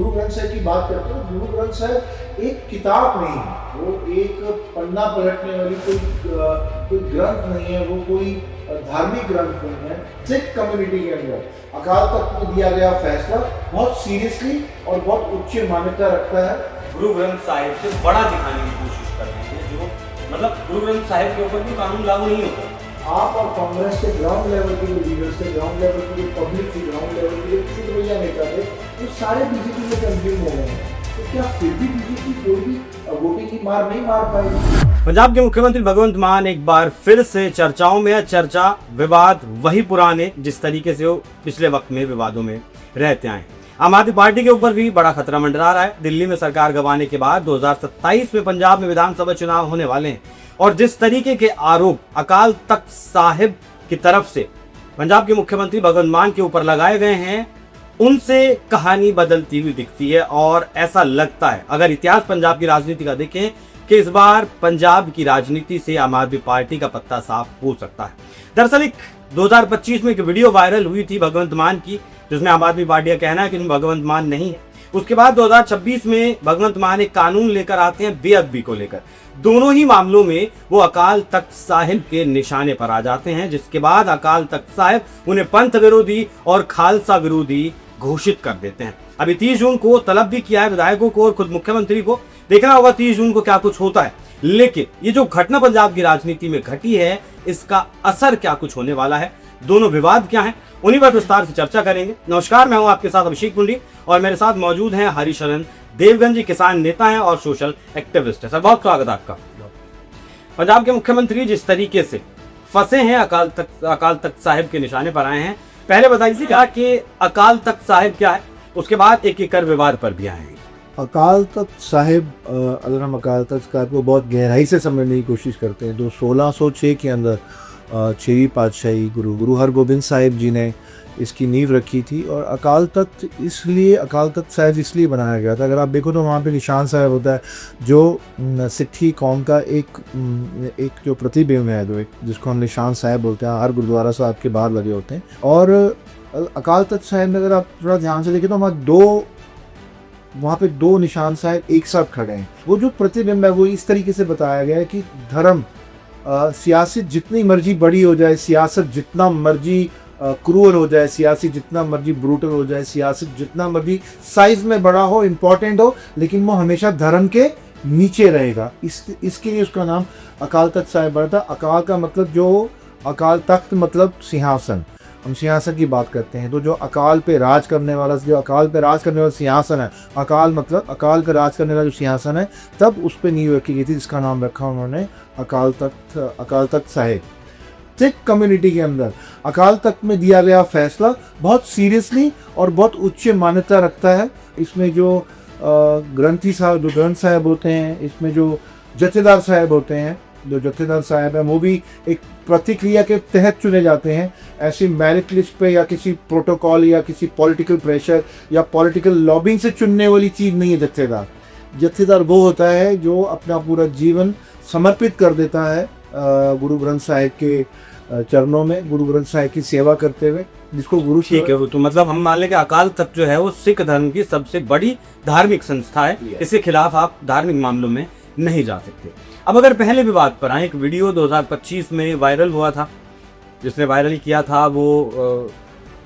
गुरु ग्रंथ साहिब की बात करते हैं, गुरु ग्रंथ साहिब एक किताब नहीं है, वो एक पन्ना पलटने वाली कोई ग्रंथ नहीं है, वो कोई धार्मिक ग्रंथ नहीं है। सिख कम्युनिटी के अंदर अकाल तख्त में दिया गया फैसला बहुत सीरियसली और बहुत उच्च मान्यता रखता है। गुरु ग्रंथ साहिब से बड़ा दिखाने की कोशिश कर रहे हैं, जो मतलब गुरु ग्रंथ साहिब के ऊपर भी कानून लागू नहीं होता। आप और कांग्रेस के ग्राउंड लेवल के जो लीडर्स थे, ग्राउंड लेवल की जो पब्लिक थी, ग्राउंड लेवल के जो शुक्रिया नेता थे, वो सारे बीजेपी में कंज्यूम हो गए हैं। तो क्या फिर भी बीजेपी कोई भी वोटिंग की मार नहीं मार पाएगी? पंजाब के मुख्यमंत्री भगवंत मान एक बार फिर से चर्चाओं में है। चर्चा विवाद वही पुराने, जिस तरीके से वो पिछले वक्त में विवादों में रहते आए। आम आदमी पार्टी के ऊपर भी बड़ा खतरा मंडरा रहा है। दिल्ली में सरकार गंवाने के बाद 2027 में पंजाब में विधानसभा चुनाव होने वाले हैं, और जिस तरीके के आरोप अकाल तख्त साहिब की तरफ से पंजाब के मुख्यमंत्री भगवंत मान के ऊपर लगाए गए हैं, उनसे कहानी बदलती हुई दिखती है। और ऐसा लगता है, अगर इतिहास पंजाब की राजनीति का देखें, कि इस बार पंजाब की राजनीति से आम आदमी पार्टी का पत्ता साफ हो सकता है। दरअसल 2025 में एक वीडियो वायरल हुई थी भगवंत मान की, जिसमें आम आदमी पार्टी का कहना है कि भगवंत मान नहीं है। उसके बाद 2026 में भगवंत मान एक कानून लेकर आते हैं बेअदबी को लेकर। दोनों ही मामलों में वो अकाल तख्त साहिब के निशाने पर आ जाते हैं, जिसके बाद अकाल तख्त साहिब उन्हें पंथ विरोधी और खालसा विरोधी घोषित कर देते हैं। अभी 30 जून को तलब भी किया है विधायकों को और खुद मुख्यमंत्री को। देखना होगा 30 जून को क्या कुछ होता है। लेकिन ये जो घटना पंजाब की राजनीति में घटी है, इसका असर क्या कुछ होने वाला है, दोनों विवाद क्या है, उन्हीं पर विस्तार से चर्चा करेंगे। नमस्कार, मैं हूं आपके साथ अभिषेक पुंडी और मेरे साथ मौजूद हैं हरिशरण देवगन जी, किसान नेता हैं और सोशल एक्टिविस्ट है। सर, बहुत स्वागत है आपका। पंजाब के मुख्यमंत्री जिस तरीके से फंसे हैं, अकाल तख्त साहिब के निशाने पर आए हैं, पहले बताइए क्या कि अकाल तख्त साहिब क्या है, उसके बाद एक कर विवाद पर भी आएंगे। अकाल तख्त साहिब, अगर हम अकाल तख्त साहिब को बहुत गहराई से समझने की कोशिश करते हैं तो 1606 के अंदर 6वीं पातशाही गुरु हरगोबिंद साहिब जी ने इसकी नींव रखी थी। और अकाल तख्त साहिब इसलिए बनाया गया था। अगर आप देखो तो वहाँ पे निशान साहिब होता है, जो सिक्खी कौम का एक जो प्रतिबिंब है, जो जिसको हम निशान साहिब बोलते हैं, हर गुरुद्वारा साहब के बाहर लगे होते हैं। और अकाल तख्त साहिब में अगर आप थोड़ा ध्यान से देखें तो वहाँ पे दो निशान साहिब एक साथ खड़े हैं। वो जो प्रतिबिंब है वो इस तरीके से बताया गया है कि धर्म, सियासत जितनी मर्जी बड़ी हो जाए, सियासत जितना मर्जी क्रूअल हो जाए, सियासत जितना मर्जी ब्रूटल हो जाए, सियासत जितना मर्जी साइज में बड़ा हो, इम्पोर्टेंट हो, लेकिन वो हमेशा धर्म के नीचे रहेगा। इसके लिए उसका नाम अकाल तख्त साहिब पड़ा था। अकाल का मतलब, जो अकाल तख्त मतलब सिंहासन, हम सिंहासन की बात करते हैं तो जो अकाल पे राज करने वाला सिंहासन है, अकाल मतलब अकाल पे राज करने वाला जो सिंहासन है, तब उस पर नींव रखी गई थी, जिसका नाम रखा उन्होंने अकाल तख्त साहिब। सिख कम्युनिटी के अंदर अकाल तख्त में दिया गया फैसला बहुत सीरियसली और बहुत उच्च मान्यता रखता है। इसमें जो ग्रंथ साहब होते हैं, इसमें जो जत्थेदार साहब होते हैं, जो जत्थेदार साहब है वो भी एक प्रतिक्रिया के तहत चुने जाते हैं। ऐसी मेरिट लिस्ट पे या किसी प्रोटोकॉल या किसी पॉलिटिकल प्रेशर या पॉलिटिकल लॉबिंग से चुनने वाली चीज़ नहीं है। जत्थेदार वो होता है जो अपना पूरा जीवन समर्पित कर देता है गुरु ग्रंथ साहिब के चरणों में, गुरु ग्रंथ साहिब की सेवा करते हुए, जिसको गुरु। ठीक है, तो मतलब हम मान लें कि अकाल तख्त जो है वो सिख धर्म की सबसे बड़ी धार्मिक संस्था है। इसके खिलाफ आप धार्मिक मामलों में नहीं जा सकते। अब अगर पहले विवाद पर आए, एक वीडियो 2025 में वायरल हुआ था, जिसने वायरल किया था वो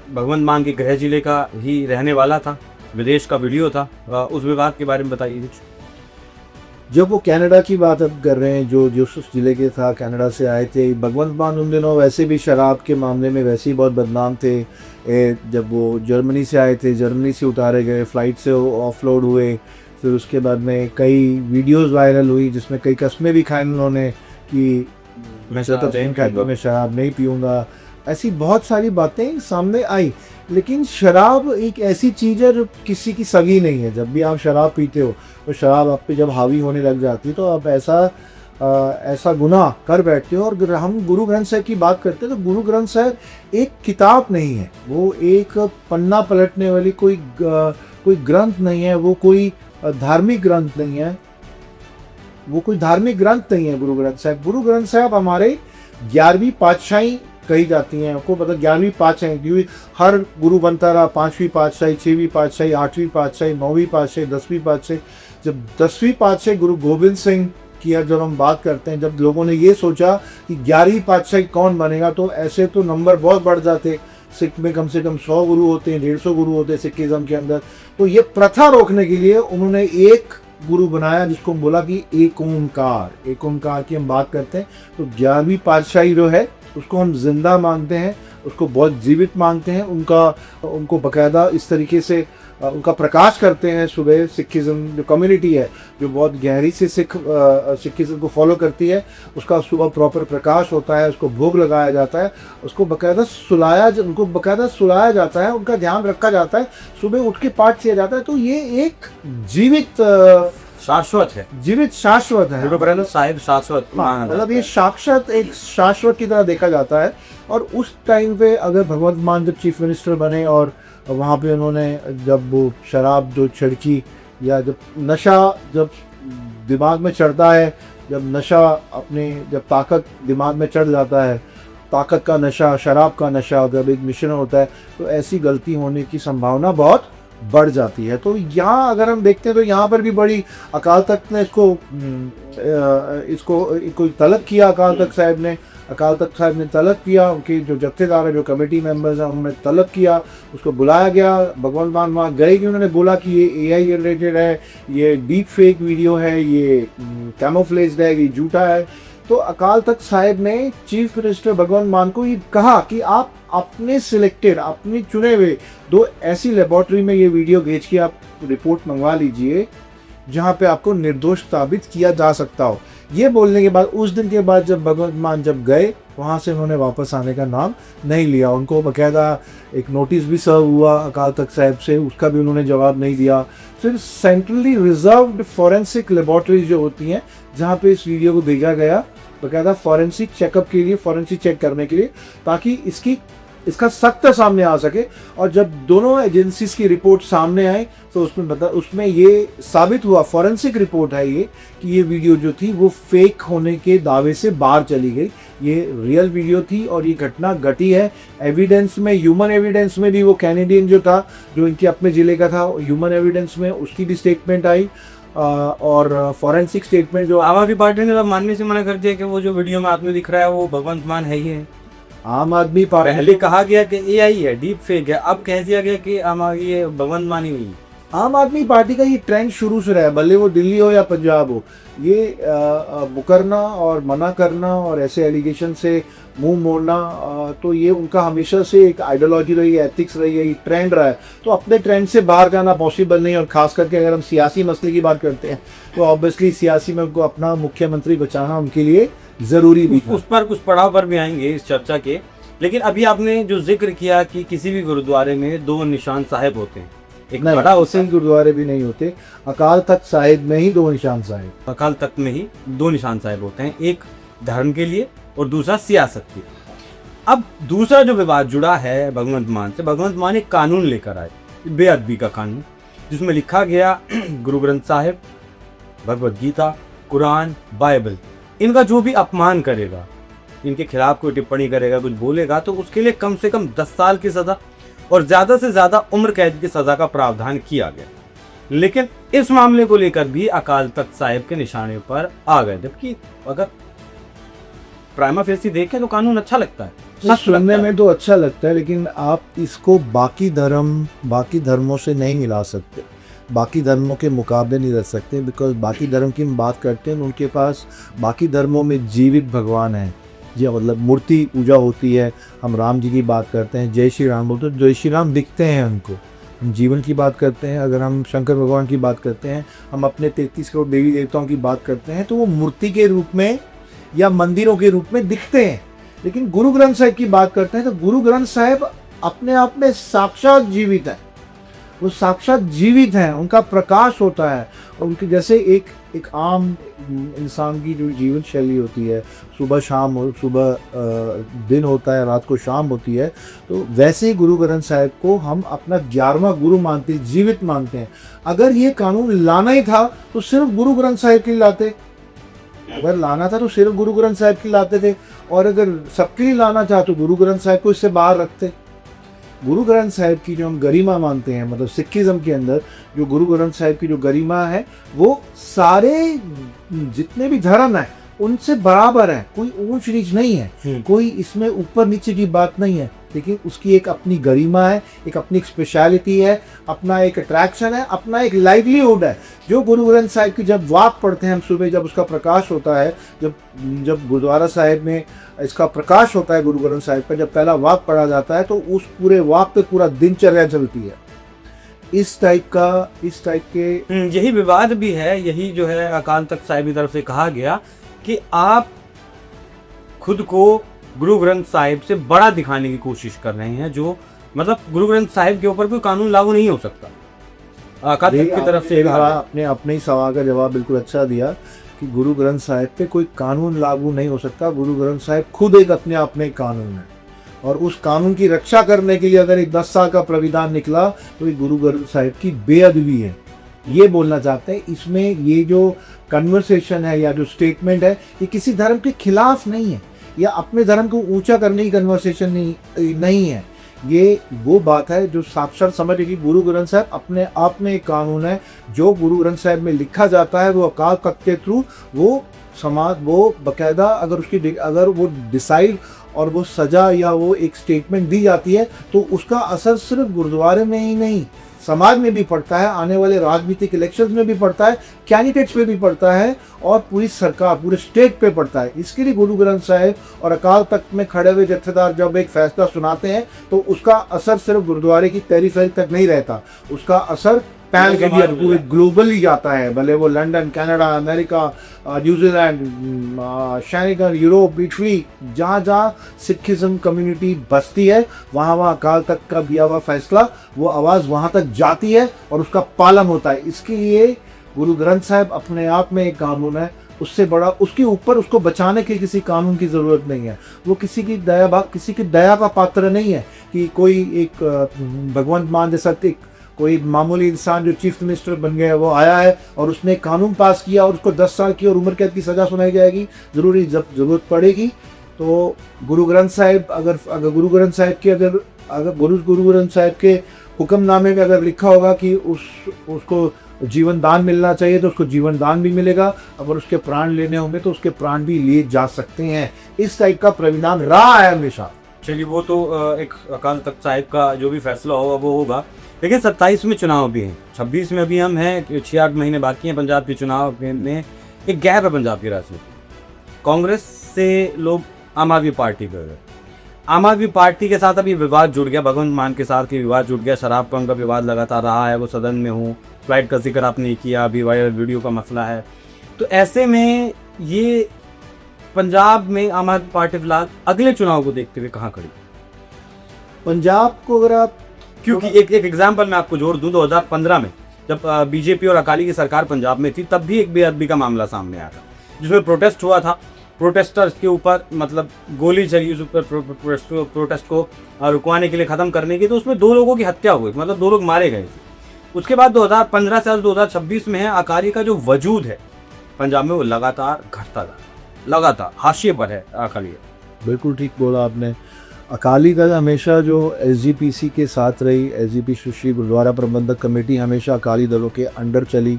भगवंत मान के गृह जिले का ही रहने वाला था, विदेश का वीडियो था। उस विवाद के बारे में बताइए कुछ। जब वो कनाडा की बात अब कर रहे हैं, जो उस जिले के था, कनाडा से आए थे भगवंत मान, उन दिनों वैसे भी शराब के मामले में वैसे ही बहुत बदनाम थे। जब वो जर्मनी से आए थे, जर्मनी से उतारे गए, फ्लाइट से ऑफलोड हुए, फिर उसके बाद में कई वीडियोस वायरल हुई जिसमें कई कस्में भी खाई उन्होंने कि मैं शराब नहीं पीऊँगा। ऐसी बहुत सारी बातें सामने आई। लेकिन शराब एक ऐसी चीज़ है जो किसी की सगी नहीं है। जब भी आप शराब पीते हो तो शराब आप पे जब हावी होने लग जाती है तो आप ऐसा गुनाह कर बैठते हो। और हम गुरु ग्रंथ साहिब की बात करते हैं तो गुरु ग्रंथ साहिब एक किताब नहीं है, वो एक पन्ना पलटने वाली कोई ग्रंथ नहीं है, वो कोई धार्मिक ग्रंथ नहीं है, गुरु ग्रंथ साहिब। गुरु ग्रंथ साहिब हमारे 11वीं पातशाही कही जाती हैं, आपको पता 11वीं पातशाही, क्योंकि हर गुरु बनता रहा, 5वीं पातशाही, 6वीं पातशाही, 8वीं पातशाही, 9वीं पातशाही, 10वीं पातशाही। जब 10वीं पातशाही गुरु गोविंद सिंह की जब हम बात करते हैं, जब लोगों ने ये सोचा कि 11वीं पातशाही कौन बनेगा, तो ऐसे तो नंबर बहुत बढ़ जाते। सिख में कम से कम 100 गुरु होते हैं, 150 गुरु होते हैं सिखिज्म के अंदर। तो ये प्रथा रोकने के लिए उन्होंने एक गुरु बनाया जिसको बोला कि एक ओंकार। एक ओंकार की हम बात करते हैं तो 11वीं पातशाही जो है उसको हम जिंदा मानते हैं, उसको बहुत जीवित मानते हैं। उनको बकायदा इस तरीके से उनका प्रकाश करते हैं। सुबह सिखिज्म जो कम्युनिटी है जो बहुत गहरी से सिखिज्म को फॉलो करती है, उसका सुबह प्रॉपर प्रकाश होता है, उसको भोग लगाया जाता है, उनको बकायदा सुलाया जाता है, उनका ध्यान रखा जाता है, सुबह उठ के पाठ किया जाता है। तो ये एक जीवित शाश्वत है, शाश्वत है। साहिब शाश्वत, मतलब ये साक्षात एक शाश्वत की तरह देखा जाता है। और उस टाइम पे अगर भगवंत मान जब चीफ मिनिस्टर बने और वहाँ पे उन्होंने जब वो शराब जो छिड़की, या जब नशा जब दिमाग में चढ़ता है, जब ताकत दिमाग में चढ़ जाता है, ताकत का नशा, शराब का नशा जब एक मिश्रण होता है, तो ऐसी गलती होने की संभावना बहुत बढ़ जाती है। तो यहाँ अगर हम देखते हैं तो यहाँ पर भी बड़ी अकाल तख्त ने इसको तलब किया। अकाल तख्त साहब ने तलब किया, उनके जो जत्थेदार है, जो कमेटी मेंबर्स हैं, उन्होंने तलब किया, उसको बुलाया गया। भगवंत मान वहाँ गए कि उन्होंने बोला कि ये AI जनरेटेड है, ये डीप फेक वीडियो है, ये कैमोफ्लेज्ड है, ये झूठा है। तो अकाल तख्त साहब ने चीफ मिनिस्टर भगवंत मान को ये कहा कि आप अपने चुने हुए 2 ऐसी लेबोरेटरी में ये वीडियो भेज के आप रिपोर्ट मंगवा लीजिए जहाँ पे आपको निर्दोष साबित किया जा सकता हो। ये बोलने के बाद उस दिन के बाद जब भगवंत मान जब गए, वहाँ से उन्होंने वापस आने का नाम नहीं लिया। उनको बकायदा एक नोटिस भी सर्व हुआ अकाल तख्त साहब से, उसका भी उन्होंने जवाब नहीं दिया। फिर सेंट्रली रिजर्व्ड फॉरेंसिक लेबोरेटरीज जो होती हैं, जहाँ पे इस वीडियो को भेजा गया बकायदा फॉरेंसिक चेकअप के लिए, फॉरेंसिक चेक करने के लिए, ताकि इसका सत्य सामने आ सके। और जब दोनों एजेंसीज की रिपोर्ट सामने आई तो उसमें ये साबित हुआ, फॉरेंसिक रिपोर्ट है ये, कि ये वीडियो जो थी वो फेक होने के दावे से बाहर चली गई। ये रियल वीडियो थी और ये घटना घटी है। एविडेंस में, ह्यूमन एविडेंस में भी वो कैनेडियन जो था, जो इनके अपने ज़िले का था, ह्यूमन एविडेंस में उसकी भी स्टेटमेंट आई। और फॉरेंसिक स्टेटमेंट जो आम आदमी पार्टी ने मानने से मना कर दिया कि वो जो वीडियो में आदमी दिख रहा है वो भगवंत मान है ही है। आम आदमी पार्टी, पहले कहा गया कि AI है, डीप फेक है, अब कह दिया गया कि ये भगवंत मान ही नहीं है। आम आदमी पार्टी का ये ट्रेंड शुरू से रहा है, भले वो दिल्ली हो या पंजाब हो। ये मुकरना और मना करना और ऐसे एलिगेशन से मुंह मोड़ना, तो ये उनका हमेशा से एक आइडियोलॉजी रही है, एथिक्स रही है, ये ट्रेंड रहा है। तो अपने ट्रेंड से बाहर जाना पॉसिबल नहीं। और खास करके अगर हम सियासी मसले की बात करते हैं तो ऑब्वियसली सियासी में उनको अपना मुख्यमंत्री बचाना उनके लिए ज़रूरी भी था। उस पर कुछ पड़ाव पर भी आएंगे इस चर्चा के। लेकिन अभी आपने जो जिक्र किया कि किसी भी गुरुद्वारे में 2 निशान साहिब होते हैं, एक बड़ा हुसैन गुरुद्वारे भी नहीं होते, अकाल तख्त साहिब में ही 2 निशान साहिब, अकाल तख्त में ही 2 निशान साहिब होते हैं, एक धर्म के लिए और दूसरा सियासत के लिए। अब दूसरा जो विवाद जुड़ा है भगवंत मान से, भगवंत मान एक कानून लेकर आए, बेअदबी का कानून, जिसमें लिखा गया गुरु ग्रंथ साहिब, भगवद गीता, कुरान, बाइबल, इनका जो भी अपमान करेगा, इनके खिलाफ कोई टिप्पणी करेगा, कुछ बोलेगा, तो उसके लिए कम से कम 10 साल की सजा और ज़्यादा से ज़्यादा उम्र कैद की सज़ा का प्रावधान किया गया। लेकिन इस मामले को लेकर भी अकाल तख्त साहिब के निशाने पर आ गए। जबकि अगर प्राइमा फेसी देखें तो कानून अच्छा लगता है, सुनने में तो अच्छा लगता है, लेकिन आप इसको बाकी धर्मों से नहीं मिला सकते, बाकी धर्मों के मुकाबले नहीं रख सकते। बिकॉज बाकी धर्म की हम बात करते हैं, उनके पास बाकी धर्मों में जीवित भगवान है। जी, मतलब मूर्ति पूजा होती है। हम राम जी की बात करते हैं, जय श्री राम बोलते हैं, जय श्री राम दिखते हैं उनको। हम जीवन की बात करते हैं, अगर हम शंकर भगवान की बात करते हैं, हम अपने 33 करोड़ देवी देवताओं की बात करते हैं, तो वो मूर्ति के रूप में या मंदिरों के रूप में दिखते हैं। लेकिन गुरु ग्रंथ साहिब की बात करते हैं तो गुरु ग्रंथ साहिब अपने आप में साक्षात जीवित है, वो साक्षात जीवित हैं, उनका प्रकाश होता है। और उनके जैसे एक आम इंसान की जो जीवन शैली होती है, सुबह दिन होता है, रात को शाम होती है, तो वैसे ही गुरु ग्रंथ साहिब को हम अपना 11वां गुरु मानते हैं, जीवित मानते हैं। अगर ये कानून लाना ही था तो सिर्फ गुरु ग्रंथ साहिब के लिए लाते, अगर लाना था तो सिर्फ गुरु ग्रंथ साहिब की लाते थे, और अगर सबके लिए लाना चाह तो गुरु ग्रंथ साहिब को इससे बाहर रखते। गुरु ग्रंथ साहिब की जो हम गरिमा मानते हैं, मतलब सिखिज्म के अंदर जो गुरु ग्रंथ साहिब की जो गरिमा है, वो सारे जितने भी धर्म है उनसे बराबर है, कोई ऊंच नीच नहीं है, कोई इसमें ऊपर नीचे की बात नहीं है, लेकिन उसकी एक अपनी गरिमा है, एक अपनी स्पेशलिटी है, अपना एक अट्रैक्शन है, अपना एक लाइवलीहुड है। जो गुरु ग्रंथ साहिब की जब वाक पढ़ते हैं हम सुबह, जब उसका प्रकाश होता है, जब गुरुद्वारा साहिब में इसका प्रकाश होता है गुरु ग्रंथ साहिब का, जब पहला वाक पढ़ा जाता है तो उस पूरे वाक पे पूरा दिनचर्या चलती है। इस टाइप के यही विवाद भी है, यही जो है अकाल तख्त साहिब की तरफ से कहा गया कि आप खुद को गुरु ग्रंथ साहिब से बड़ा दिखाने की कोशिश कर रहे हैं, जो मतलब गुरु ग्रंथ साहिब के ऊपर कोई कानून लागू नहीं हो सकता। अकाल तख्त की तरफ से आपने अपने ही सवाल का जवाब बिल्कुल अच्छा दिया कि गुरु ग्रंथ साहिब पे कोई कानून लागू नहीं हो सकता। गुरु ग्रंथ साहिब खुद एक अपने आप में कानून है, और उस कानून की रक्षा करने के लिए अगर एक 10 साल का प्रविधान निकला तो ये गुरु ग्रंथ साहिब की बेअदबी है, ये बोलना चाहते हैं। इसमें ये जो कन्वर्सेशन है या जो स्टेटमेंट है, ये किसी धर्म के खिलाफ नहीं है, या अपने धर्म को ऊंचा करने की कन्वर्सेशन नहीं है। ये वो बात है जो साक्षात समझ कि गुरु ग्रंथ साहिब अपने आप में एक कानून है। जो गुरु ग्रंथ साहिब में लिखा जाता है वो अकाल तख्त के थ्रू वो समाज, वो बकायदा अगर वो डिसाइड और वो सजा या वो एक स्टेटमेंट दी जाती है तो उसका असर सिर्फ गुरुद्वारे में ही नहीं, समाज में भी पड़ता है, आने वाले राजनीतिक इलेक्शंस में भी पड़ता है, कैंडिडेट्स पे भी पड़ता है, और पूरी सरकार, पूरे स्टेट पे पड़ता है। इसके लिए गुरु ग्रंथ साहिब और अकाल तख्त में खड़े हुए जत्थेदार जब एक फैसला सुनाते हैं तो उसका असर सिर्फ गुरुद्वारे की पेरिफेरी तक नहीं रहता, उसका असर पैन इंडिया पूरे ग्लोबली जाता है, भले वो London, Canada, America, New Zealand, Shanigarh, Europe, Italy, जहाँ जहाँ सिखिज्म कम्युनिटी बसती है वहाँ वहाँ अकाल तख्त का दिया हुआ फैसला, वो आवाज़ वहाँ तक जाती है और उसका पालन होता है। इसके लिए गुरु ग्रंथ साहिब अपने आप में एक कानून है, उससे बड़ा, उसके ऊपर उसको बचाने के किसी कानून की ज़रूरत नहीं है। वो किसी की दया का पात्र नहीं है कि कोई एक भगवंत मान जैसा कोई मामूली इंसान जो चीफ मिनिस्टर बन गया है वो आया है और उसने कानून पास किया और उसको 10 साल की और उम्र कैद की सज़ा सुनाई जाएगी। जब ज़रूरत पड़ेगी तो गुरु ग्रंथ साहिब अगर गुरु ग्रंथ साहिब के गुरु ग्रंथ साहिब के हुक्मनामे में अगर लिखा होगा कि उसको जीवन दान मिलना चाहिए तो उसको जीवन दान भी मिलेगा, अगर उसके प्राण लेने होंगे तो उसके प्राण भी लिए जा सकते हैं। इस टाइप का प्राविधान रहा है हमेशा। चलिए, वो तो एक अकाल तख्त साहिब का जो भी फैसला होगा वो होगा, लेकिन 27 में चुनाव भी हैं, 26 में अभी हम हैं, 6-8 महीने बाकी हैं पंजाब के चुनाव में। एक गैप है पंजाब की राजनीति, कांग्रेस से लोग आम आदमी पार्टी पे गए, आम आदमी पार्टी के साथ अभी विवाद जुड़ गया, भगवंत मान के साथ ही विवाद जुड़ गया, शराब पंग का विवाद लगातार रहा है, वो सदन में हूँ, फ्लाइट का जिक्र आपने किया, अभी वायरल वीडियो का मसला है। तो ऐसे में ये पंजाब में आम आदमी पार्टी फिलहाल अगले चुनाव को देखते हुए कहाँ खड़ी? पंजाब को अगर आप, क्योंकि एक एग्जाम्पल मैं आपको जोड़ दूं, 2015 में जब बीजेपी और अकाली की सरकार पंजाब में थी तब भी एक बेअदबी का मामला सामने आया था, जिसमें प्रोटेस्ट हुआ था, प्रोटेस्टर्स के ऊपर मतलब गोली चली उस ऊपर प्रोटेस्ट को रुकवाने के लिए, ख़त्म करने की, तो उसमें 2 लोगों की हत्या हुई, मतलब 2 लोग मारे गए थे। उसके बाद 2015 से 2026 में है अकाली का जो वजूद है पंजाब में वो लगातार घटता जा रहा है, लगातार हाशिए पर है अकाली। बिल्कुल ठीक बोला आपने। अकाली दल हमेशा जो एसजीपीसी के साथ रही, एसजीपीसी श्री गुरुद्वारा प्रबंधक कमेटी हमेशा अकाली दलों के अंडर चली।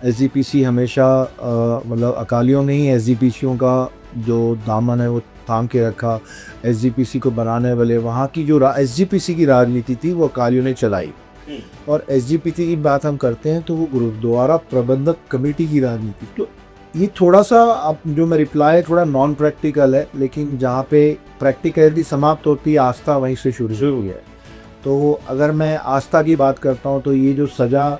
एसजीपीसी हमेशा मतलब अकालियों ने ही एसजीपीसियों का जो दामन है वो थाम के रखा। एसजीपीसी को बनाने वाले वहाँ की जो एसजीपीसी की राजनीति थी वो अकालियों ने चलाई, और एसजीपीसी की बात हम करते हैं तो वो गुरुद्वारा प्रबंधक कमेटी की राजनीति। तो ये थोड़ा सा अब जो मैं रिप्लाई थोड़ा नॉन प्रैक्टिकल है, लेकिन जहाँ पे प्रैक्टिकलिटी समाप्त होती है आस्था वहीं से शुरू हुई है। तो अगर मैं आस्था की बात करता हूँ तो ये जो सज़ा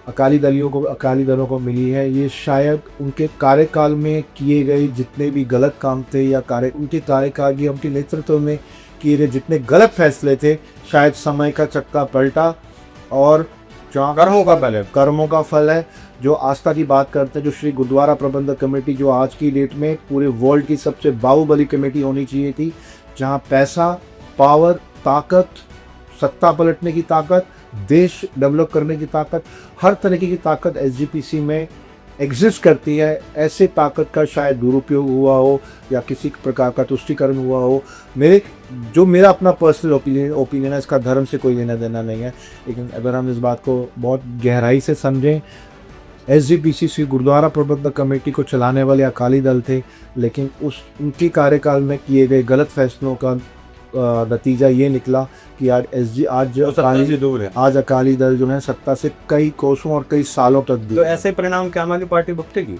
अकाली दलों को मिली है, ये शायद उनके कार्यकाल में किए गए जितने भी गलत काम थे या उनके कार्यकाल की उनके नेतृत्व में किए गए जितने गलत फैसले थे, शायद समय का चक्का पलटा और जहाँ कर्मों का फल है। जो आस्था की बात करते हैं, जो श्री गुरुद्वारा प्रबंधक कमेटी जो आज की डेट में पूरे वर्ल्ड की सबसे बाहुबली कमेटी होनी चाहिए थी, जहाँ पैसा, पावर, ताकत, सत्ता पलटने की ताकत, देश डेवलप करने की ताकत, हर तरीके की ताकत एसजीपीसी में एग्जिस्ट करती है, ऐसे ताकत का शायद दुरुपयोग हुआ हो या किसी प्रकार का तुष्टिकरण हुआ हो। मेरा अपना पर्सनल ओपिनियन है, इसका धर्म से कोई लेना देना नहीं है, लेकिन अगर हम इस बात को बहुत गहराई से समझें, SGPC गुरुद्वारा प्रबंधक कमेटी को चलाने वाले अकाली दल थे, लेकिन उनके कार्यकाल में किए गए गलत फैसलों का नतीजा ये निकला कि आज अकाली दल जो है सत्ता से कई कोसों और कई सालों तक तो ऐसे परिणाम क्या आम आदमी पार्टी भुगतेगी?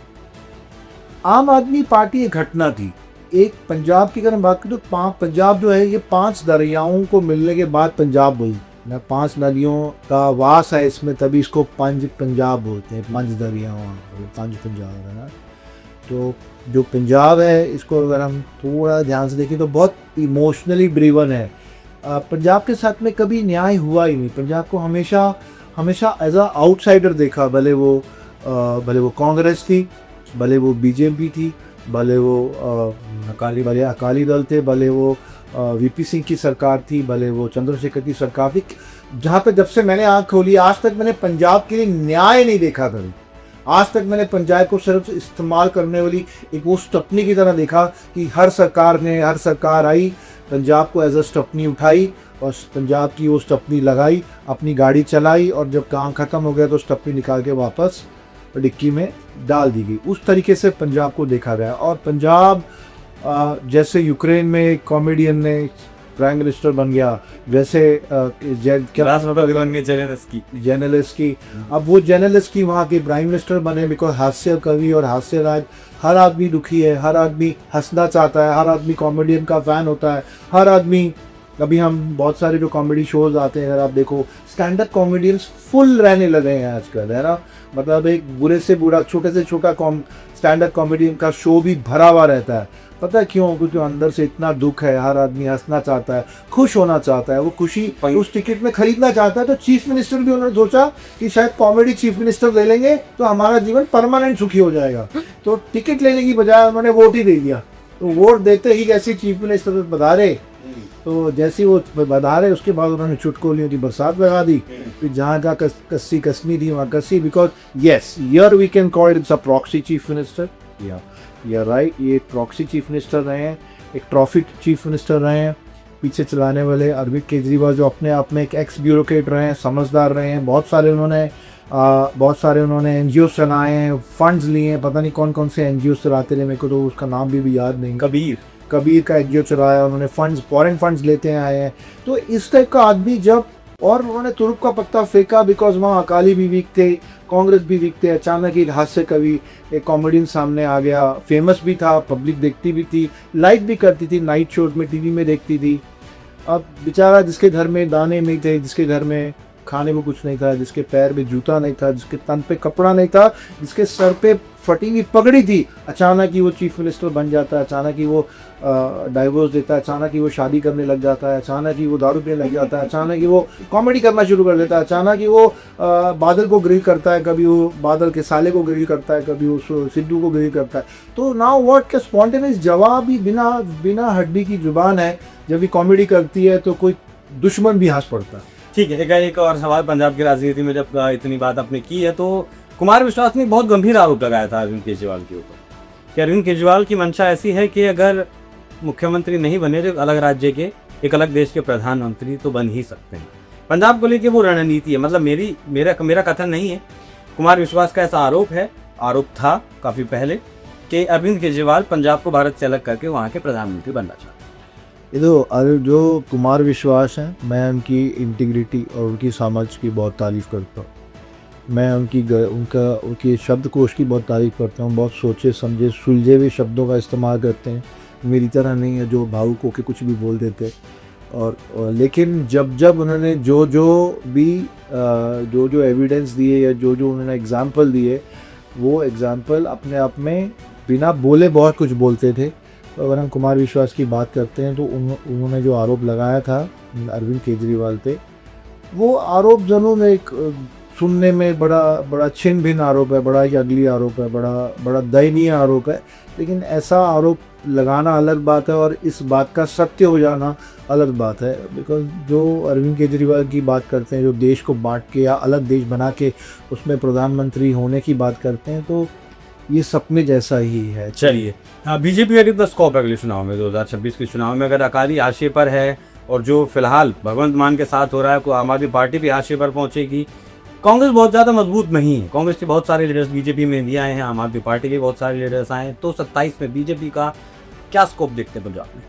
आम आदमी पार्टी एक घटना थी। एक पंजाब की अगर हम बात करें तो पंजाब जो है ये 5 दरियाओं को मिलने के बाद पंजाब हुई ना, 5 नदियों का वास है इसमें, तभी इसको पंज पंजाब बोलते हैं, 5 दरियाओं, 5 पंजाब है ना। तो जो पंजाब है इसको अगर हम थोड़ा ध्यान से देखें तो बहुत इमोशनली ड्रिवन है। पंजाब के साथ में कभी न्याय हुआ ही नहीं। पंजाब को हमेशा एज अ आउटसाइडर देखा, भले वो कांग्रेस थी, भले वो बीजेपी थी, भले वो अकाली दल थे, भले वो VP सिंह की सरकार थी, भले वो चंद्रशेखर की सरकार थी। जहाँ पे जब से मैंने आँख खोली आज तक मैंने पंजाब के लिए न्याय नहीं देखा कभी। आज तक मैंने पंजाब को सिर्फ इस्तेमाल करने वाली एक वो स्टपनी की तरह देखा कि हर सरकार आई, पंजाब को एज अ स्टपनी उठाई और पंजाब की वो स्टपनी लगाई, अपनी गाड़ी चलाई और जब काम ख़त्म हो गया तो स्टपनी निकाल के वापस डिक्की में डाल दी गई। उस तरीके से पंजाब को देखा गया। और पंजाब जैसे यूक्रेन में एक कॉमेडियन ने प्राइम मिनिस्टर बन गया, वैसे जर्नलिस्ट की अब वो जर्नलिस्ट की वहाँ के प्राइम मिनिस्टर बने, बिकॉज हास्य कवि और हास्य राज। हर आदमी दुखी है, हर आदमी हंसना चाहता है, हर आदमी कॉमेडियन का फ़ैन होता है, हर आदमी। अभी हम बहुत सारे जो कॉमेडी शोज आते हैं, अगर आप देखो स्टैंड अप कॉमेडियंस फुल रहने लगे हैं आजकल, है ना। मतलब एक बुरे से बुरा, छोटे से छोटा स्टैंड अप कॉमेडियन का शो भी भरा हुआ रहता है। पता है क्यों? क्योंकि अंदर से इतना दुख है, हर आदमी हंसना चाहता है, खुश होना चाहता है, वो खुशी उस टिकट में खरीदना चाहता है। तो चीफ मिनिस्टर भी उन्होंने सोचा कि शायद कॉमेडी चीफ मिनिस्टर ले लेंगे तो हमारा जीवन परमानेंट सुखी हो जाएगा। तो टिकट लेने की बजाय उन्होंने वोट ही दे दिया। तो वोट देते ही जैसे चीफ मिनिस्टर बता रहे, तो जैसे वो बता रहे उसके बाद उन्होंने चुटकुलियों की बरसात लगा दी। फिर जहाँ जहाँ कस्सी कसनी थी वहाँ कस्सी, because yes here we can call it's a proxy chief minister. Yeah right, ये प्रॉक्सी चीफ मिनिस्टर रहे हैं, एक ट्रॉफी चीफ मिनिस्टर रहे हैं। पीछे चलाने वाले अरविंद केजरीवाल जो अपने आप में एक एक्स ब्यूरोक्रेट रहे हैं, समझदार रहे हैं। बहुत सारे उन्होंने NGO चलाए हैं, फंड्स लिए हैं, पता नहीं कौन कौन से NGO चलाते रहे, मेरे को तो उसका नाम भी याद नहीं। कबीर का NGO चलाया उन्होंने, फंड्स फॉरेन फंड्स लेते आए हैं। तो इस टाइप का आदमी जब, और उन्होंने तुरुप का पत्ता फेंका, बिकॉज वहाँ अकाली भी वीक थे, कांग्रेस भी वीक थे। अचानक एक हास्य कवि, एक कॉमेडियन सामने आ गया, फेमस भी था, पब्लिक देखती भी थी, लाइक भी करती थी, नाइट शोज में TV में देखती थी। अब बेचारा जिसके घर में दाने नहीं थे, जिसके घर में खाने को कुछ नहीं था, जिसके पैर में जूता नहीं था, जिसके तन पे कपड़ा नहीं था, जिसके सर पे फटी हुई पगड़ी थी, अचानक ही वो चीफ मिनिस्टर बन जाता है, अचानक ही वो डाइवोर्स देता है, अचानक ही वो शादी करने लग जाता है, अचानक ही वो दारू पीने लग जाता है, अचानक ही वो कॉमेडी करना शुरू कर देता है, अचानक ही वो बादल को ग्रिल करता है, कभी वो बादल के साले को ग्रिल करता है, कभी वो सिद्धू को ग्रिल करता है। तो नाउ व्हाट के स्पॉन्टेनियस जवाब ही बिना हड्डी की जुबान है। जब भी कॉमेडी करती है तो कोई दुश्मन भी हंस पड़ता है। ठीक है, एक और सवाल। पंजाब की राजनीति में जब इतनी बात आपने की है, तो कुमार विश्वास ने बहुत गंभीर आरोप लगाया था अरविंद केजरीवाल के ऊपर कि अरविंद केजरीवाल की मंशा ऐसी है कि अगर मुख्यमंत्री नहीं बने तो अलग राज्य के, एक अलग देश के प्रधानमंत्री तो बन ही सकते हैं। पंजाब को लेकर वो रणनीति है, मतलब मेरा कथन नहीं है, कुमार विश्वास का ऐसा आरोप था काफ़ी पहले कि अरविंद केजरीवाल पंजाब को भारत से अलग करके वहाँ के प्रधानमंत्री बनना चाहते हैं। ये तो जो कुमार विश्वास हैं, मैं उनकी इंटीग्रिटी और उनकी समझ की बहुत तारीफ़ करता हूँ। मैं उनकी शब्दकोश की बहुत तारीफ़ करता हूँ। बहुत सोचे समझे सुलझे हुए शब्दों का इस्तेमाल करते हैं, मेरी तरह नहीं है जो भावुक होकर कुछ भी बोल देते। और लेकिन जब उन्होंने जो एविडेंस दिए या जो उन्होंने एग्जाम्पल दिए, वो एग्जाम्पल अपने आप में बिना बोले बहुत कुछ बोलते थे। तो अगर हम कुमार विश्वास की बात करते हैं तो उन्होंने जो आरोप लगाया था अरविंद केजरीवाल पे, वो आरोप जरूर एक सुनने में बड़ा छिन्न भिन्न आरोप है, बड़ा ही अगली आरोप है, बड़ा दयनीय आरोप है। लेकिन ऐसा आरोप लगाना अलग बात है और इस बात का सत्य हो जाना अलग बात है। बिकॉज जो अरविंद केजरीवाल की बात करते हैं, जो देश को बांट के या अलग देश बना के उसमें प्रधानमंत्री होने की बात करते हैं, तो ये सपने जैसा ही है। चलिए, बीजेपी का कितना स्कोप है अगले चुनाव में? 2026 के चुनाव में अगर अकाली हाशिए पर है और जो फिलहाल भगवंत मान के साथ हो रहा है, को आम आदमी पार्टी भी हाशिए पर पहुंचेगी। कांग्रेस बहुत ज़्यादा मजबूत नहीं है, कांग्रेस के बहुत सारे लीडर्स बीजेपी में भी आए हैं, आम आदमी पार्टी के बहुत सारे लीडर्स आए हैं, तो 27 में बीजेपी का क्या स्कोप देखते हैं पंजाब में?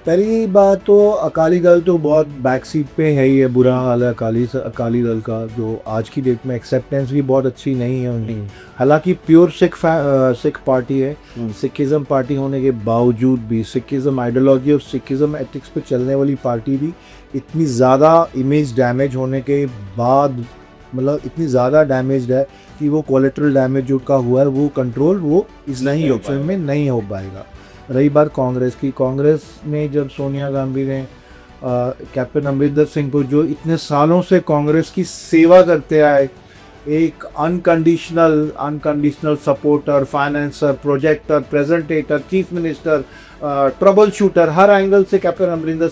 पहली बात तो अकाली दल तो बहुत बैक सीट पे है ही है, बुरा हाल है अकाली दल का, जो आज की डेट में एक्सेप्टेंस भी बहुत अच्छी नहीं है उनकी। हालांकि प्योर सिख पार्टी है, सिखिज़म पार्टी होने के बावजूद भी, सिखिज़म आइडियोलॉजी और सिखिज़म एथिक्स पे चलने वाली पार्टी भी इतनी ज़्यादा इमेज डैमेज होने के बाद, मतलब इतनी ज़्यादा डैमेज है कि वो कोलेटरल डैमेज जो का हुआ है वो कंट्रोल वो इस नहीं हो पाएगा, में नहीं हो पाएगा। रही बात कांग्रेस की, कांग्रेस में जब सोनिया गांधी ने कैप्टन अमरिंदर सिंह को, जो इतने सालों से कांग्रेस की सेवा करते आए, एक unconditional supporter, financer, projector, presentator, chief minister, trouble shooter, हर एंगल से कैप्टन अमरिंदर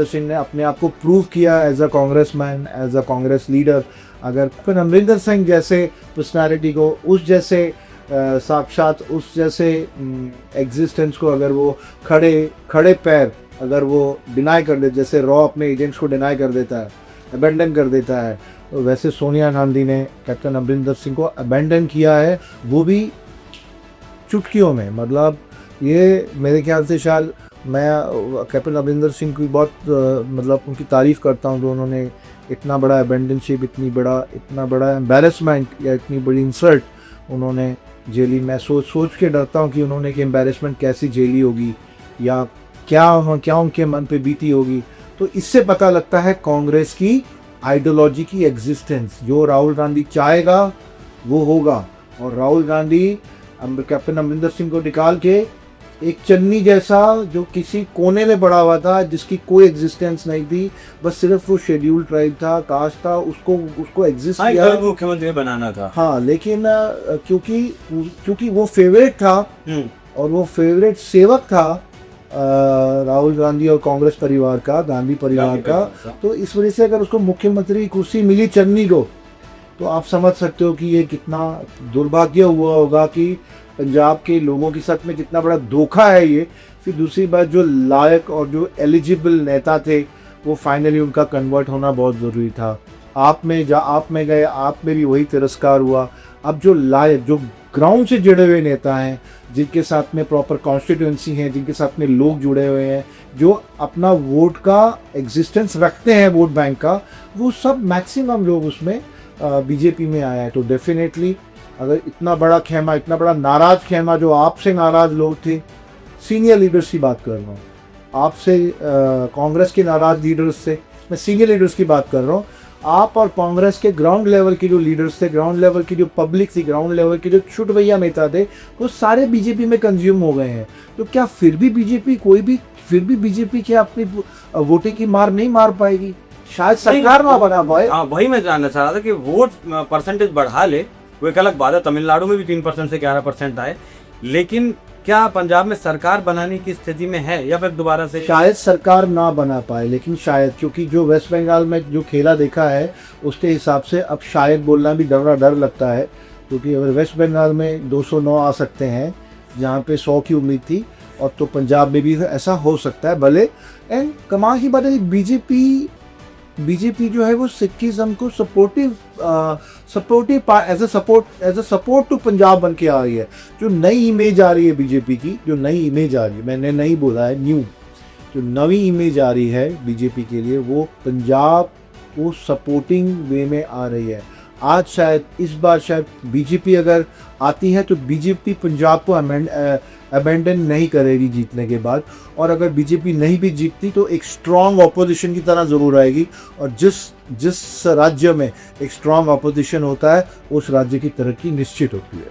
सिंह ने अपने आप को प्रूव किया as a Congress man, as a Congress leader. अगर कैप्टन अमरिंदर सिंह जैसे पर्सनालिटी को, उस जैसे साक्षात उस जैसे एग्जिस्टेंस को अगर वो खड़े पैर अगर वो डिनाई कर दे, जैसे रॉ अपने एजेंट्स को डिनाई कर देता है, अबेंडन कर देता है, तो वैसे सोनिया गांधी ने कैप्टन अमरिंदर सिंह को अबेंडन किया है, वो भी चुटकियों में। मतलब ये मेरे ख्याल से शायद, मैं कैप्टन अमरिंदर सिंह की बहुत मतलब उनकी तारीफ़ करता हूँ, जो उन्होंने इतना बड़ा अबेंडनशिप, इतना बड़ा एम्बेरसमेंट या इतनी बड़ी इंसल्ट उन्होंने झेली। मैं सोच के डरता हूँ कि उन्होंने कि एम्बेरसमेंट कैसी झेली होगी या क्या उनके मन पे बीती होगी। तो इससे पता लगता है कांग्रेस की आइडियोलॉजी की एग्जिस्टेंस। जो राहुल गांधी चाहेगा वो होगा, और राहुल गांधी कैप्टन अमरिंदर सिंह को निकाल के एक चन्नी जैसा जो किसी कोने में पड़ा हुआ था, जिसकी कोई एग्जिस्टेंस नहीं थी, बस सिर्फ वो शेड्यूल ट्राइब था, कास्ट था, उसको एग्जिस्ट किया, मुख्यमंत्री बनाना था। हाँ, लेकिन क्योंकि वो फेवरेट था और वो फेवरेट सेवक था राहुल गांधी और कांग्रेस परिवार का, गांधी परिवार का, तो इस वजह से अगर उसको मुख्यमंत्री की कुर्सी मिली चन्नी को, तो आप समझ सकते हो कि ये कितना दुर्भाग्य हुआ होगा कि पंजाब के लोगों के साथ में कितना बड़ा धोखा है ये। फिर दूसरी बात, जो लायक और जो एलिजिबल नेता थे वो फाइनली उनका कन्वर्ट होना बहुत ज़रूरी था। आप में गए, आप में भी वही तिरस्कार हुआ। अब जो लायक, जो ग्राउंड से जुड़े हुए नेता हैं, जिनके साथ में प्रॉपर कॉन्स्टिट्यूंसी है, जिनके साथ में लोग जुड़े हुए हैं, जो अपना वोट का एग्जिस्टेंस रखते हैं, वोट बैंक का, वो सब मैक्सिमम लोग उसमें बीजेपी में आया है। तो डेफिनेटली अगर इतना बड़ा खेमा, इतना बड़ा नाराज खेमा, जो आपसे नाराज लोग थे, सीनियर लीडर्स की बात कर रहा हूँ, आपसे कांग्रेस के नाराज लीडर्स से, मैं सीनियर लीडर्स की बात कर रहा हूँ, आप और कांग्रेस के ग्राउंड लेवल के जो लीडर्स थे, ग्राउंड लेवल की जो पब्लिक थी, ग्राउंड लेवल के जो छुट भैया नेता थे, वो सारे बीजेपी में कंज्यूम हो गए हैं। तो क्या फिर भी बीजेपी क्या अपनी वोटिंग की मार नहीं मार पाएगी? शायद सरकार ना बना पाए। वही मैं जानना चाह रहा था कि वोट परसेंटेज बढ़ा ले, वो एक अलग बात है। तमिलनाडु में भी 3% से 11% आए, लेकिन क्या पंजाब में सरकार बनाने की स्थिति में है या फिर दोबारा से? शायद सरकार ना बना पाए, लेकिन शायद, क्योंकि जो वेस्ट बंगाल में जो खेला देखा है उसके हिसाब से अब शायद बोलना भी डर लगता है, क्योंकि अगर वेस्ट बंगाल में 209 आ सकते हैं जहाँ पे 100 की उम्मीद थी, और तो पंजाब में भी ऐसा हो सकता है भले। एंड कमाल की बात है, बीजेपी जो है वो सिखिज्म को as a support to Punjab बन के आ रही है। जो नई इमेज आ रही है बीजेपी की, मैंने नहीं बोला है, जो नवी इमेज आ रही है बीजेपी के लिए, वो पंजाब को सपोर्टिंग वे में आ रही है। आज शायद, इस बार शायद बीजेपी अगर आती है तो बीजेपी पंजाब को अबेंडन नहीं करेगी जीतने के बाद, और अगर बीजेपी नहीं भी जीतती तो एक स्ट्रॉन्ग ऑपोजिशन की तरह ज़रूर आएगी, और जिस राज्य में एक स्ट्रॉन्ग ऑपोजिशन होता है उस राज्य की तरक्की निश्चित होती है।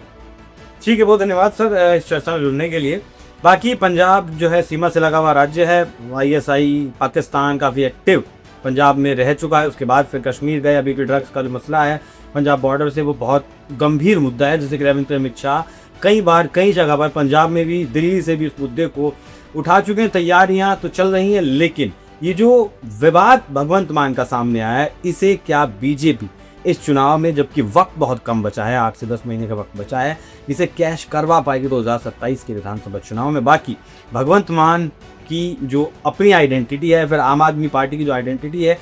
ठीक है, बहुत धन्यवाद सर इस चर्चा में जुड़ने के लिए। बाकी पंजाब जो है सीमा से लगा हुआ राज्य है, ISI पाकिस्तान काफ़ी एक्टिव पंजाब में रह चुका है, उसके बाद फिर कश्मीर गए। अभी भी ड्रग्स का जो मसला है पंजाब बॉर्डर से, वो बहुत गंभीर मुद्दा है, जैसे कि रेवंत अमित शाह कई बार कई जगह पर पंजाब में भी, दिल्ली से भी उस मुद्दे को उठा चुके हैं। तैयारियां तो चल रही हैं, लेकिन ये जो विवाद भगवंत मान का सामने आया है, इसे क्या बीजेपी इस चुनाव में, जबकि वक्त बहुत कम बचा है, 8 से 10 महीने का वक्त बचा है, जिसे कैश करवा पाएगी 2027 के विधानसभा चुनाव में। बाकी भगवंत मान की जो अपनी आइडेंटिटी है, फिर आम आदमी पार्टी की जो आइडेंटिटी है,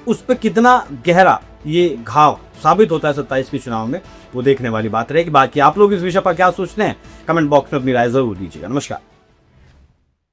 उस पर कितना गहरा ये घाव साबित होता है 27 के चुनाव में, वो देखने वाली बात रहेगी। बाकी आप लोग इस विषय पर क्या सोचते हैं, कमेंट बॉक्स में अपनी राय जरूर दीजिएगा। नमस्कार।